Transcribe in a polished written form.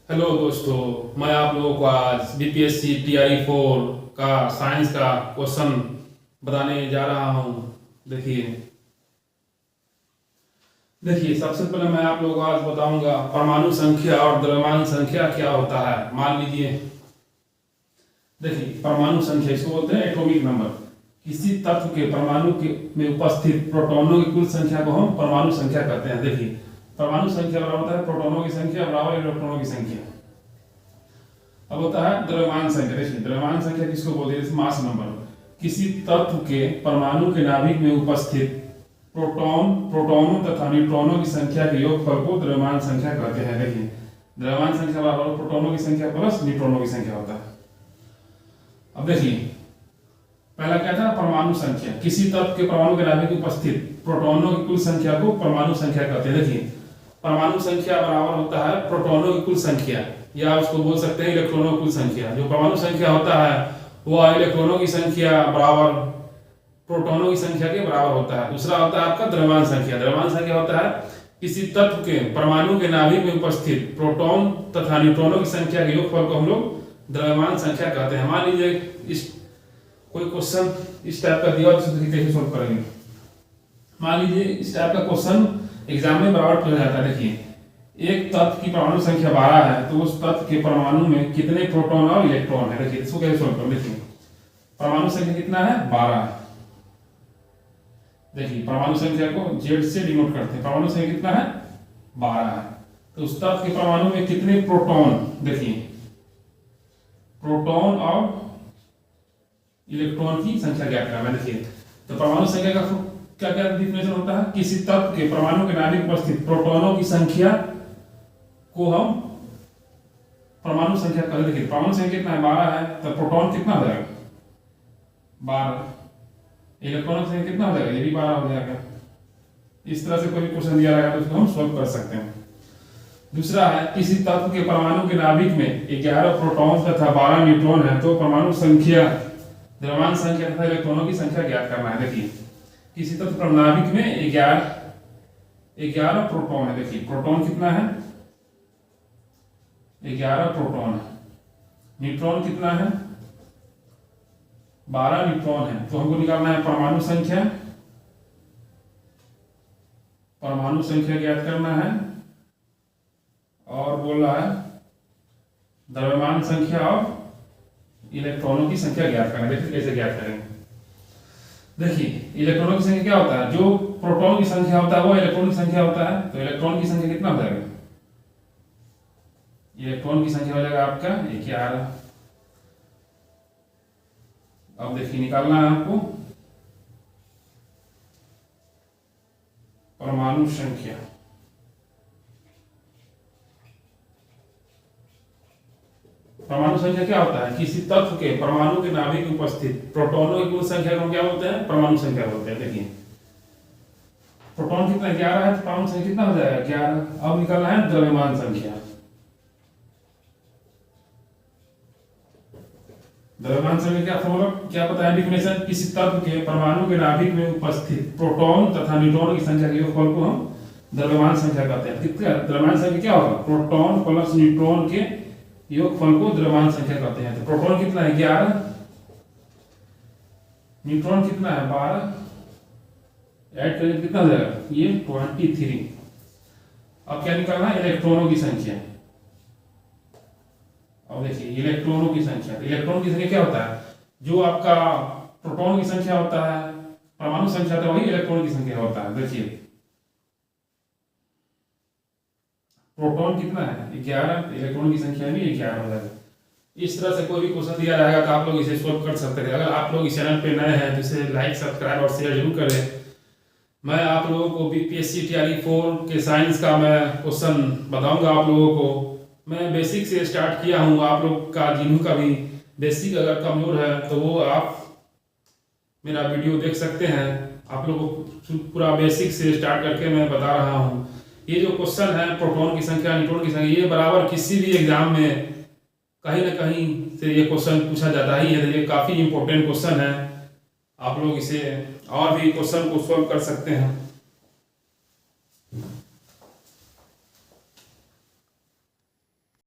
Hello दोस्तों, मैं आप लोगों को आज बीपीएससी टीआरई 4 का साइंस का क्वेश्चन बताने जा रहा हूँ। देखिए देखिए सबसे पहले मैं आप लोगों को आज बताऊंगा परमाणु संख्या और द्रव्यमान संख्या क्या होता है। मान लीजिए, देखिए परमाणु संख्या इसको बोलते हैं एटॉमिक नंबर। किसी तत्व के परमाणु के में उपस्थित प्रोटॉनों की कुल संख्या को हम परमाणु संख्या कहते हैं। देखिए परमाणु संख्या बराबर होता है प्रोटॉनों की संख्या बराबर इलेक्ट्रॉनों की संख्या। अब होता है द्रव्यमान संख्या। देखिए द्रव्यमान संख्या किसको बोलते हैं? Mass number. किसी तत्व के परमाणु के नाभिक में उपस्थित प्रोटॉनों तथा न्यूट्रॉनों की संख्या के योगफल को द्रव्यमान संख्या कहते हैं। देखिए द्रव्यमान संख्या बराबर प्रोटॉनों की संख्या प्लस न्यूट्रॉनों की संख्या होता है। अब देखिए पहला क्या था? परमाणु संख्या। किसी तत्व के परमाणु के नाभिक में उपस्थित प्रोटॉनों की कुल संख्या को परमाणु संख्या कहते हैं। देखिए परमाणु संख्या बराबर होता है प्रोटॉनों की कुल संख्या, या उसको बोल सकते हैं इलेक्ट्रॉनों की कुल संख्या। जो परमाणु संख्या होता है वह इलेक्ट्रॉनों की संख्या बराबर प्रोटॉनों की संख्या के बराबर होता है। दूसरा होता है आपका द्रव्यमान संख्या। द्रव्यमान संख्या होता है किसी तत्व के परमाणु के नाभिक में उपस्थित प्रोटॉन तथा न्यूट्रॉनों की संख्या के योगफल को हम लोग द्रव्यमान संख्या कहते हैं। मान लीजिए इस कोई क्वेश्चन इस टाइप का दिया तो कैसे सॉल्व करेंगे। मान लीजिए इस टाइप का क्वेश्चन एग्जाम में बराबर पूछा जाता है। देखिए एक तत्व की परमाणु संख्या 12 है तो उस तत्व के परमाणु में कितने प्रोटॉन और इलेक्ट्रॉन है। देखिए इसको कैसे सॉल्व करें। देखिए परमाणु संख्या कितना है? 12 है। देखिए परमाणु संख्या को Z से डिनोट करते हैं। परमाणु संख्या कितना है? 12 है। तो उस तत्व के परमाणु में कितने प्रोटॉन, देखिए प्रोटॉन और इलेक्ट्रॉन की संख्या ज्ञात करना है। देखिए तो परमाणु संख्या का क्या क्या डिफिनेशन होता है? किसी तत्व के परमाणु के नाभिक में उपस्थित प्रोटॉनों की संख्या को हम परमाणु संख्या कहते हैं। देखिए परमाणु संख्या कितना है? 12 है। तो प्रोटॉन कितना हो जाएगा? 12। इलेक्ट्रॉन की संख्या कितना हो जाएगा? ये भी 12 हो जाएगा। इस तरह से कोई क्वेश्चन दिया रहेगा तो उसको हम सॉल्व कर सकते हैं। दूसरा है किसी तत्व के परमाणु के नाभिक में 11 प्रोटॉन तथा 12 न्यूट्रॉन है तो परमाणु संख्या, द्रव्यमान संख्या तथा इलेक्ट्रॉनों की संख्या ज्ञात करना है। देखिए किसी तत्व पर नाभिक में 11 प्रोटॉन है। देखिए प्रोटॉन कितना है? 11 प्रोटॉन है। न्यूट्रॉन कितना है? 12 न्यूट्रॉन है। तो हमको निकालना है परमाणु संख्या। परमाणु संख्या ज्ञात करना है और बोल रहा है द्रव्यमान संख्या और इलेक्ट्रॉनों की संख्या ज्ञात करना है। देखिए कैसे ज्ञात करेंगे। देखिए इलेक्ट्रॉनों की संख्या क्या होता है? जो प्रोटॉन की संख्या होता है वो इलेक्ट्रॉन की संख्या होता है। तो इलेक्ट्रॉन की संख्या कितना हो जाएगा? इलेक्ट्रॉन की संख्या हो जाएगा आपका 11। अब देखिए निकालना है आपको परमाणु संख्या। परमाणु संख्या क्या होता है? किसी तत्व के परमाणु के नाभिक में उपस्थित प्रोटॉनों की कुल संख्या को क्या बोलते हैं? परमाणु संख्या बोलते हैं। देखिए प्रोटॉन कितना 11 है तो परमाणु संख्या कितना हो जाएगा? 11। अब निकालना है द्रव्यमान संख्या। द्रव्यमान संख्या क्या फॉर्मूला क्या पता है? डिफिनेशन किसी तत्व के परमाणु के नाभिक में उपस्थित प्रोटॉन तथा न्यूट्रॉन की संख्या के योगफल को हम द्रव्यमान संख्या कहते हैं। कितना द्रव्यमान संख्या क्या होगा? प्रोटॉन प्लस न्यूट्रॉन के योगफल को द्रव्यमान संख्या कहते हैं। तो प्रोटॉन कितना है? 11। न्यूट्रॉन कितना है? 12। ऐड करें कितना हो जाएगा? ये 23। अब क्या निकालना है? इलेक्ट्रॉनों की संख्या। अब देखिए इलेक्ट्रॉनों की संख्या। इलेक्ट्रॉन की संख्या क्या होता है? जो आपका प्रोटॉन की संख्या होता है, परमाणु संख्या होता है, वही इलेक्ट्रॉन की संख्या होता है। देखिए प्रोटॉन कितना है? 11। इलेक्ट्रॉन की संख्या भी 11 हो जाएगा। इस तरह से कोई भी क्वेश्चन दिया रहेगा तो आप लोग इसे सॉल्व कर सकते हैं। अगर आप लोग इस चैनल पे नए हैं तो इसे लाइक, सब्सक्राइब और शेयर जरूर करें। मैं आप लोगों को बीपीएससी टीआरई 4 के साइंस का मैं क्वेश्चन बताऊंगा आप लोगों को। मैं बेसिक से स्टार्ट किया हूँ। आप लोग का जिन्हों का भी बेसिक अगर कमजोर है तो वो आप मेरा वीडियो देख सकते हैं। आप लोगों को पूरा बेसिक से स्टार्ट करके मैं बता रहा हूँ। ये जो क्वेश्चन है प्रोटॉन की संख्या, न्यूट्रॉन की संख्या, ये बराबर किसी भी एग्जाम में कहीं ना कहीं से ये क्वेश्चन पूछा जाता ही है। ये काफ़ी इंपॉर्टेंट क्वेश्चन है। आप लोग इसे और भी क्वेश्चन को सॉल्व कर सकते हैं।